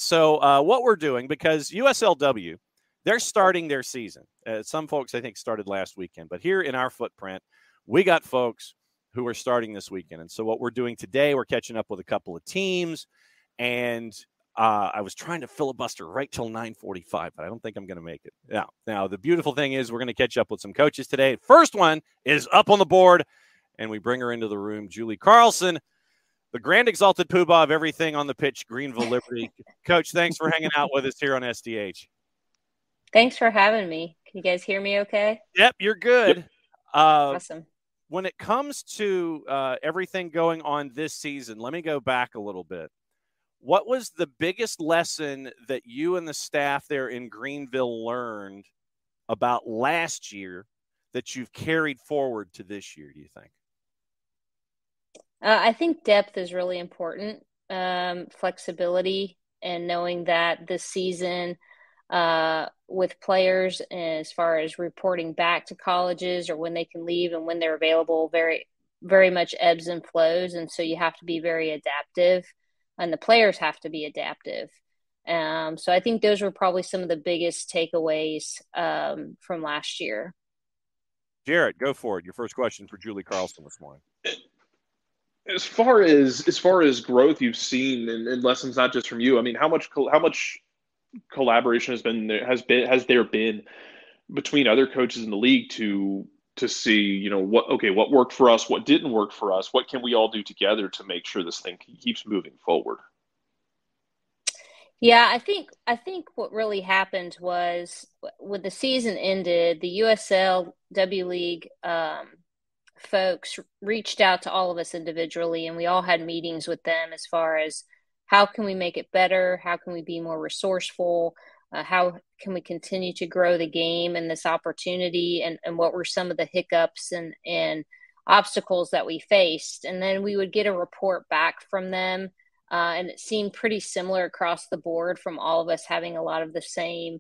So what we're doing, because USL-W, they're starting their season. Some folks, I think, started last weekend. But here in our footprint, we got folks who are starting this weekend. And so what we're doing today, we're catching up with a couple of teams. And I was trying to filibuster right till 9:45, but I don't think I'm going to make it. Now, the beautiful thing is we're going to catch up with some coaches today. First one is up on the board, and we bring her into the room, Julie Carlson, the grand exalted poobah of everything on the pitch, Greenville Liberty. Coach, thanks for hanging out with us here on SDH. Thanks for having me. Can you guys hear me okay? Yep, you're good. Yep. Awesome. When it comes to everything going on this season, let me go back a little bit. What was the biggest lesson that you and the staff there in Greenville learned about last year that you've carried forward to this year, do you think? I think depth is really important, flexibility, and knowing that this season with players, as far as reporting back to colleges or when they can leave and when they're available, very, very much ebbs and flows. And so you have to be very adaptive. And the players have to be adaptive. So I think those were probably some of the biggest takeaways from last year. Jarrett, go for it. Your first question for Julie Carlson this morning. As far as growth you've seen and lessons, not just from you, I mean, how much collaboration has there been between other coaches in the league to see, what worked for us, what didn't work for us, what can we all do together to make sure this thing keeps moving forward? Yeah, I think what really happened was when the season ended, the USL-W League folks reached out to all of us individually, and we all had meetings with them as far as how can we make it better, how can we be more resourceful, how can we continue to grow the game and this opportunity, and what were some of the hiccups and obstacles that we faced. And then we would get a report back from them, and it seemed pretty similar across the board from all of us having a lot of the same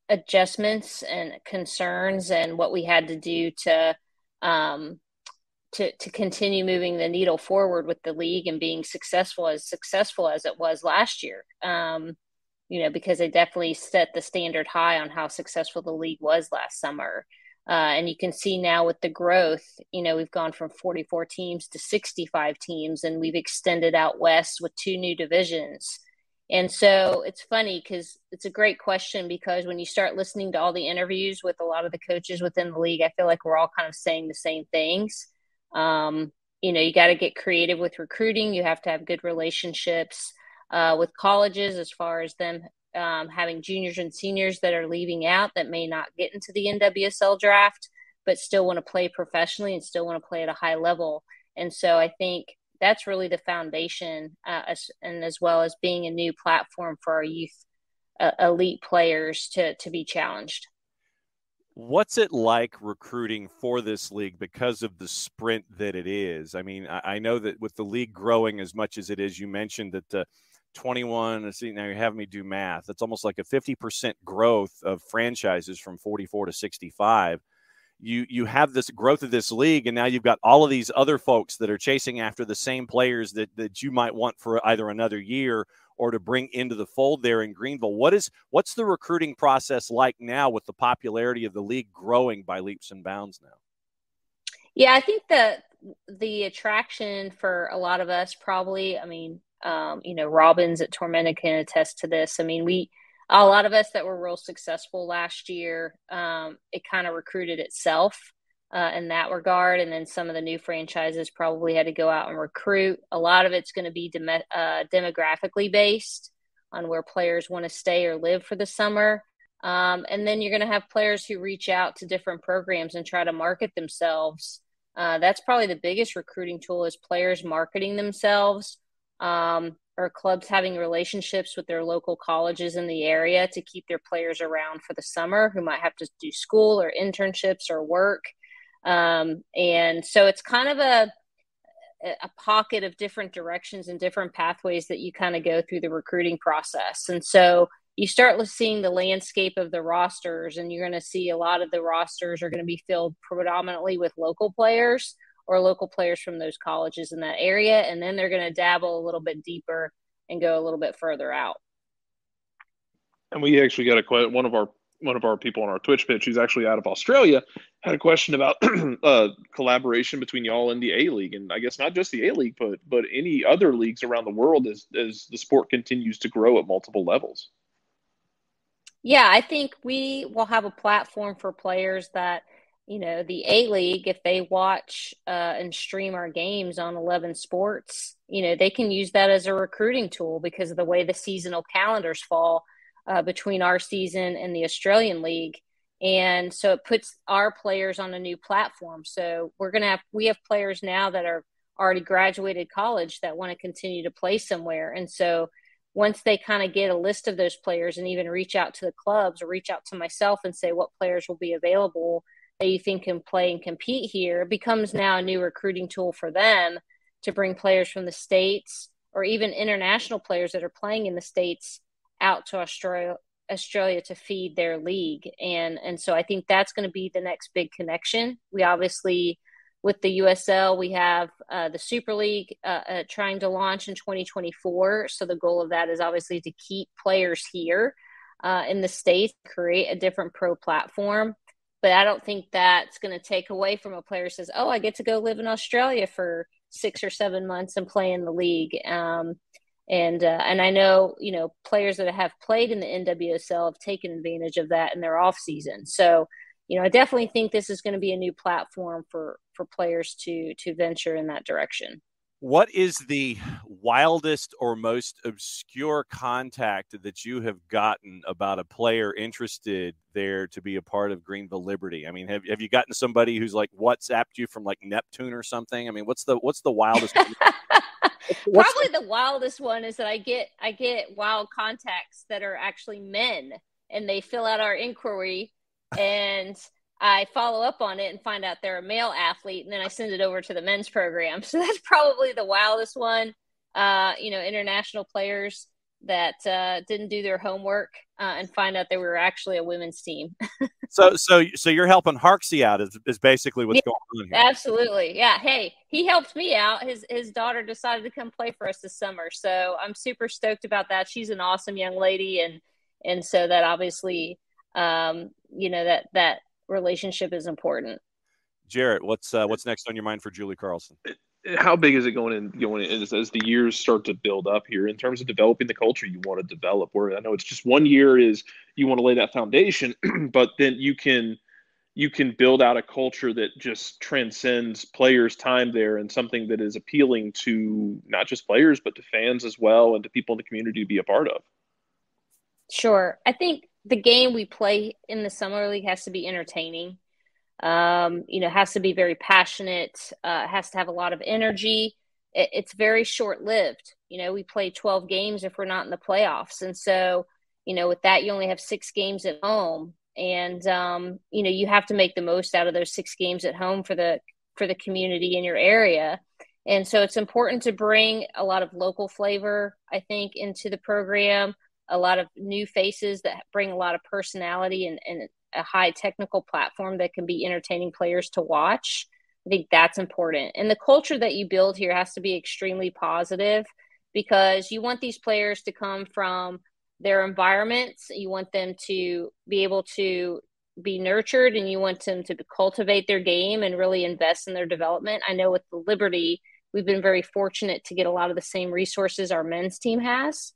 adjustments and concerns and what we had to do to continue moving the needle forward with the league and being successful as it was last year. Because they definitely set the standard high on how successful the league was last summer. And you can see now with the growth, we've gone from 44 teams to 65 teams, and we've extended out west with 2 new divisions. And so it's funny because it's a great question, because when you start listening to all the interviews with a lot of the coaches within the league, I feel like we're all kind of saying the same things. You got to get creative with recruiting. You have to have good relationships with colleges as far as them having juniors and seniors that are leaving out that may not get into the NWSL draft, but still want to play professionally and still want to play at a high level. And so I think that's really the foundation, and as well as being a new platform for our youth elite players to be challenged. What's it like recruiting for this league because of the sprint that it is? I mean, I know that with the league growing as much as it is, you mentioned that 21, now you're having me do math. It's almost like a 50% growth of franchises from 44 to 65. You have this growth of this league, and now you've got all of these other folks that are chasing after the same players that you might want for either another year or to bring into the fold there in Greenville. What's the recruiting process like now with the popularity of the league growing by leaps and bounds now? Yeah, I think that the attraction for a lot of us probably, Robbins at Tormented can attest to this. I mean, a lot of us that were real successful last year, it kind of recruited itself in that regard. And then some of the new franchises probably had to go out and recruit. A lot of it's going to be demographically based on where players want to stay or live for the summer. And then you're going to have players who reach out to different programs and try to market themselves. That's probably the biggest recruiting tool, is players marketing themselves, or clubs having relationships with their local colleges in the area to keep their players around for the summer who might have to do school or internships or work. And so it's kind of a pocket of different directions and different pathways that you kind of go through the recruiting process. And so you start seeing the landscape of the rosters, and you're going to see a lot of the rosters are going to be filled predominantly with local players or local players from those colleges in that area. And then they're going to dabble a little bit deeper and go a little bit further out. And we actually got one of our people on our Twitch pitch, who's actually out of Australia, had a question about collaboration between y'all and the A League, and I guess not just the A League, but any other leagues around the world as the sport continues to grow at multiple levels. Yeah, I think we will have a platform for players that, the A League, if they watch and stream our games on 11 Sports, they can use that as a recruiting tool because of the way the seasonal calendars fall between our season and the Australian League. And so it puts our players on a new platform. So we have players now that are already graduated college that want to continue to play somewhere. And so once they kind of get a list of those players and even reach out to the clubs or reach out to myself and say what players will be available that you think can play and compete here, it becomes now a new recruiting tool for them to bring players from the States or even international players that are playing in the States out to Australia to feed their league. And so I think that's going to be the next big connection. We obviously, with the USL, we have the Super League trying to launch in 2024. So the goal of that is obviously to keep players here in the States, create a different pro platform. But I don't think that's going to take away from a player who says, oh, I get to go live in Australia for 6 or 7 months and play in the league. And I know, players that have played in the NWSL have taken advantage of that in their off season. So, I definitely think this is going to be a new platform for players to venture in that direction. What is the wildest or most obscure contact that you have gotten about a player interested there to be a part of Greenville Liberty? I mean, have you gotten somebody who's like WhatsApped you from like Neptune or something? I mean, what's the wildest? Probably the wildest one is that I get wild contacts that are actually men, and they fill out our inquiry, and I follow up on it and find out they're a male athlete, and then I send it over to the men's program. So that's probably the wildest one. International players that didn't do their homework and find out they were actually a women's team. So you're helping Harksey out is basically what's going on here. Absolutely. Yeah. Hey, he helped me out. His daughter decided to come play for us this summer. So I'm super stoked about that. She's an awesome young lady. And so that obviously, that relationship is important. Jarrett, what's next on your mind for Julie Carlson? How big is it going in as the years start to build up here in terms of developing the culture you want to develop? Where I know it's just 1 year is you want to lay that foundation, but then you can build out a culture that just transcends players' time there and something that is appealing to not just players, but to fans as well and to people in the community to be a part of. Sure. I think the game we play in the Summer League has to be entertaining. Has to be very passionate, has to have a lot of energy. It's very short-lived. We play 12 games if we're not in the playoffs. And so, with that, you only have 6 games at home. And, you have to make the most out of those 6 games at home for the community in your area. And so it's important to bring a lot of local flavor, I think, into the program, a lot of new faces that bring a lot of personality and a high technical platform that can be entertaining players to watch. I think that's important. And the culture that you build here has to be extremely positive because you want these players to come from their environments. You want them to be able to be nurtured and you want them to cultivate their game and really invest in their development. I know with the Liberty, we've been very fortunate to get a lot of the same resources our men's team has.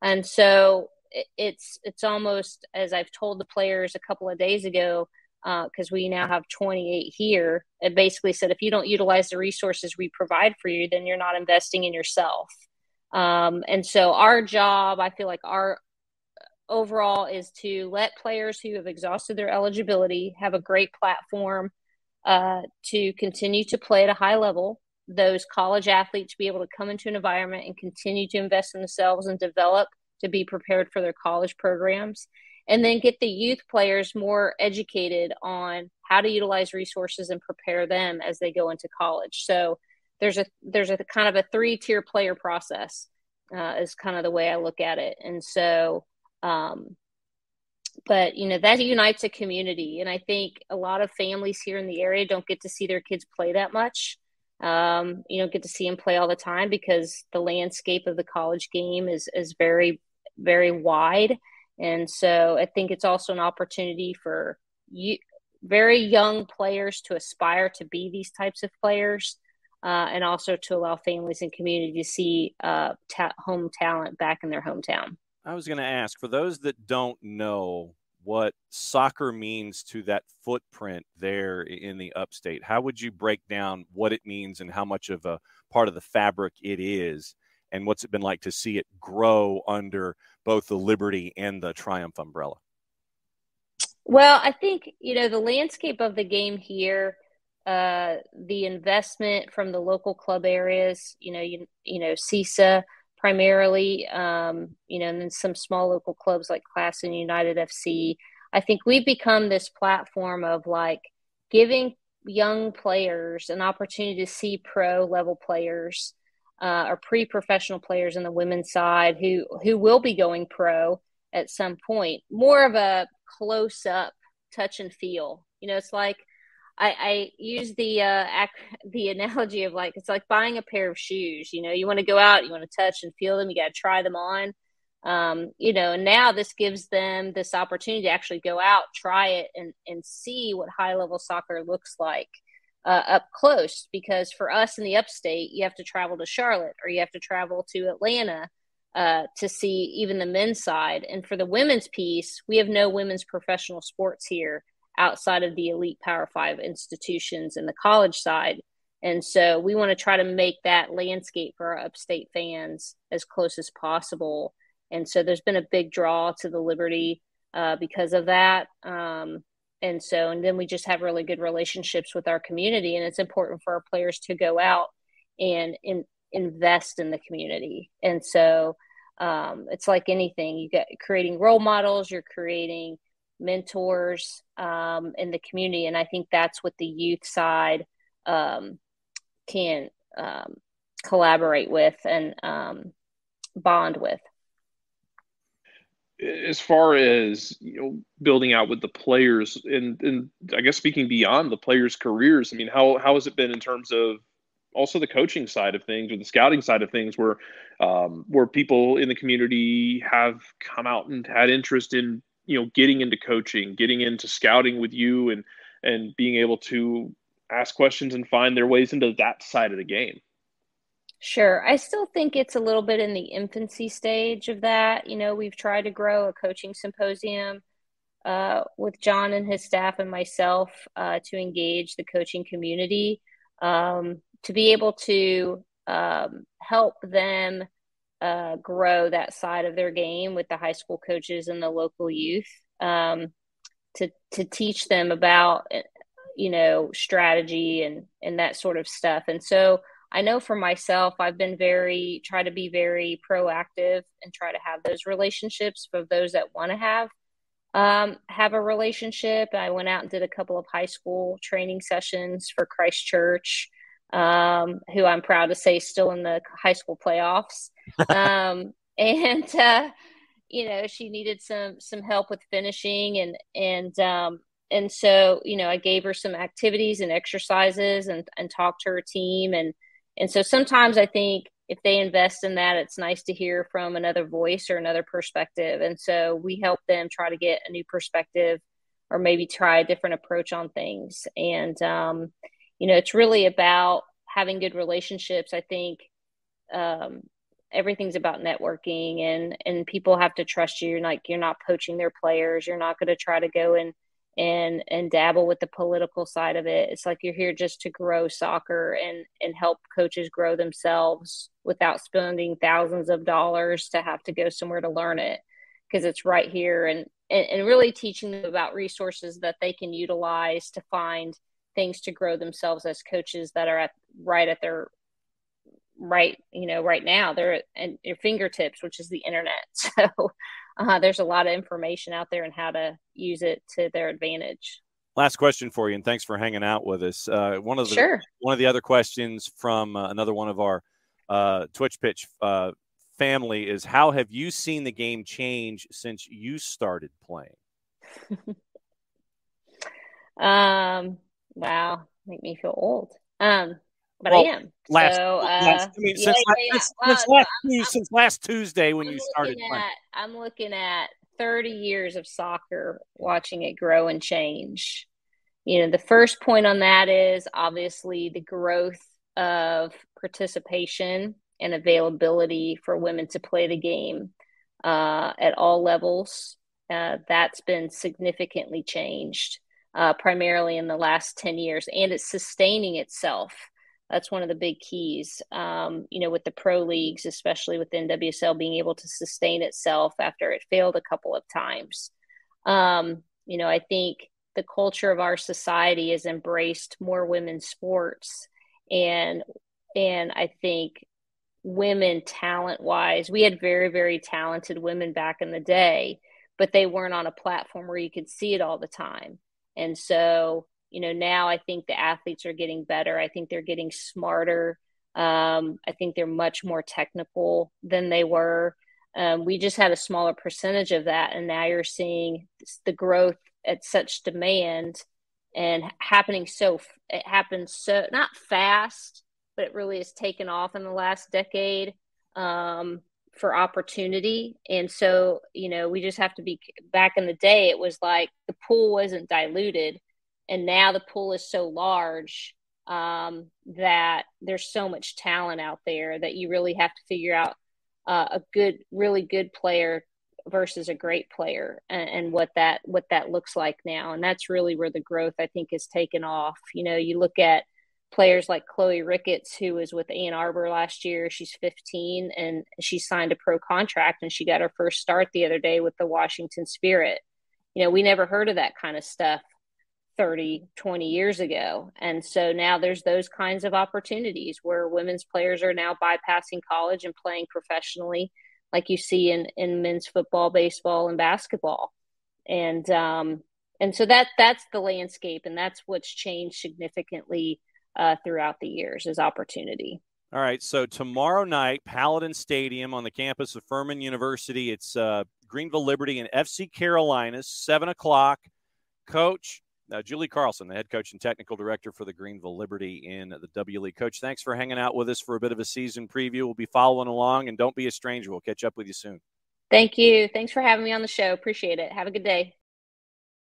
And so it's almost, as I've told the players a couple of days ago, because we now have 28 here, it basically said, if you don't utilize the resources we provide for you, then you're not investing in yourself. And so our job, I feel like our overall is to let players who have exhausted their eligibility have a great platform to continue to play at a high level. Those college athletes be able to come into an environment and continue to invest in themselves and develop to be prepared for their college programs, and then get the youth players more educated on how to utilize resources and prepare them as they go into college. So there's a kind of a 3-tier player process is kind of the way I look at it. And so, but that unites a community. And I think a lot of families here in the area don't get to see their kids play that much. You don't get to see them play all the time because the landscape of the college game is very, very wide. And so I think it's also an opportunity for very young players to aspire to be these types of players, and also to allow families and community to see home talent back in their hometown. I was going to ask, for those that don't know what soccer means to that footprint there in the upstate, how would you break down what it means and how much of a part of the fabric it is, and what's it been like to see it grow under both the Liberty and the Triumph umbrella? Well, I think, the landscape of the game here, the investment from the local club areas, CISA primarily, and then some small local clubs like Class and United FC. I think we've become this platform of like giving young players an opportunity to see pro level players, or pre-professional players on the women's side who will be going pro at some point. More of a close up touch and feel. It's like I use the analogy of like, it's like buying a pair of shoes. You want to go out, you want to touch and feel them, you got to try them on. And now this gives them this opportunity to actually go out, try it, and see what high level soccer looks like up close. Because for us in the upstate, you have to travel to Charlotte or you have to travel to Atlanta to see even the men's side. And for the women's piece, we have no women's professional sports here outside of the elite Power 5 institutions and the college side. And so we want to try to make that landscape for our upstate fans as close as possible. And so there's been a big draw to the Liberty because of that. And then we just have really good relationships with our community. And it's important for our players to go out and invest in the community. And so it's like anything. You get creating role models, you're creating mentors in the community. And I think that's what the youth side can collaborate with and bond with. As far as building out with the players and I guess speaking beyond the players' careers, I mean, how has it been in terms of also the coaching side of things or the scouting side of things, where people in the community have come out and had interest in getting into coaching, getting into scouting with you, and being able to ask questions and find their ways into that side of the game? Sure. I still think it's a little bit in the infancy stage of that. We've tried to grow a coaching symposium with John and his staff and myself to engage the coaching community, to be able to help them grow that side of their game with the high school coaches and the local youth, to teach them about, strategy and that sort of stuff. And so I know for myself, I've been try to be very proactive and try to have those relationships for those that want to have a relationship. I went out and did a couple of high school training sessions for Christ Church, who I'm proud to say is still in the high school playoffs. She needed some help with finishing and so, I gave her some activities and exercises and talked to her team. And so sometimes I think if they invest in that, it's nice to hear from another voice or another perspective. And so we help them try to get a new perspective or maybe try a different approach on things. And, it's really about having good relationships. I think everything's about networking, and people have to trust you. You're not poaching their players. You're not going to try to go and dabble with the political side of it. It's like you're here just to grow soccer and help coaches grow themselves without spending thousands of dollars to have to go somewhere to learn it, because it's right here, and really teaching them about resources that they can utilize to find things to grow themselves as coaches that are right now they're at your fingertips, which is the internet. So there's a lot of information out there and how to use it to their advantage. Last question for you, and thanks for hanging out with us. One of the other questions from another one of our Twitch Pitch family is, how have you seen the game change since you started playing? Wow, make me feel old. but I am. Since last Tuesday when you started playing. I'm looking at 30 years of soccer, watching it grow and change. The first point on that is obviously the growth of participation and availability for women to play the game at all levels. That's been significantly changed, primarily in the last 10 years, and it's sustaining itself. That's one of the big keys, with the pro leagues, especially with NWSL being able to sustain itself after it failed a couple of times. I think the culture of our society has embraced more women's sports, and I think women talent-wise, we had very, very talented women back in the day, but they weren't on a platform where you could see it all the time. And so, now I think the athletes are getting better. I think they're getting smarter. I think they're much more technical than they were. We just had a smaller percentage of that. And now you're seeing the growth at such demand and it happens so not fast, but it really has taken off in the last decade for opportunity. And so, we just have to be, back in the day, it was like the pool wasn't diluted. And now the pool is so large that there's so much talent out there that you really have to figure out a really good player versus a great player and what that looks like now. And that's really where the growth, I think, has taken off. You look at players like Chloe Ricketts, who was with Ann Arbor last year. She's 15 and she signed a pro contract and she got her first start the other day with the Washington Spirit. We never heard of that kind of stuff 30, 20 years ago. And so now there's those kinds of opportunities where women's players are now bypassing college and playing professionally, like you see in men's football, baseball, and basketball. And so that's the landscape, and that's what's changed significantly throughout the years, is opportunity. All right, so tomorrow night, Paladin Stadium on the campus of Furman University. It's Greenville Liberty and FC Carolinas, 7 o'clock. Coach Julie Carlson, the head coach and technical director for the Greenville Liberty in the W League. Coach, thanks for hanging out with us for a bit of a season preview. We'll be following along, and don't be a stranger. We'll catch up with you soon. Thank you. Thanks for having me on the show. Appreciate it. Have a good day.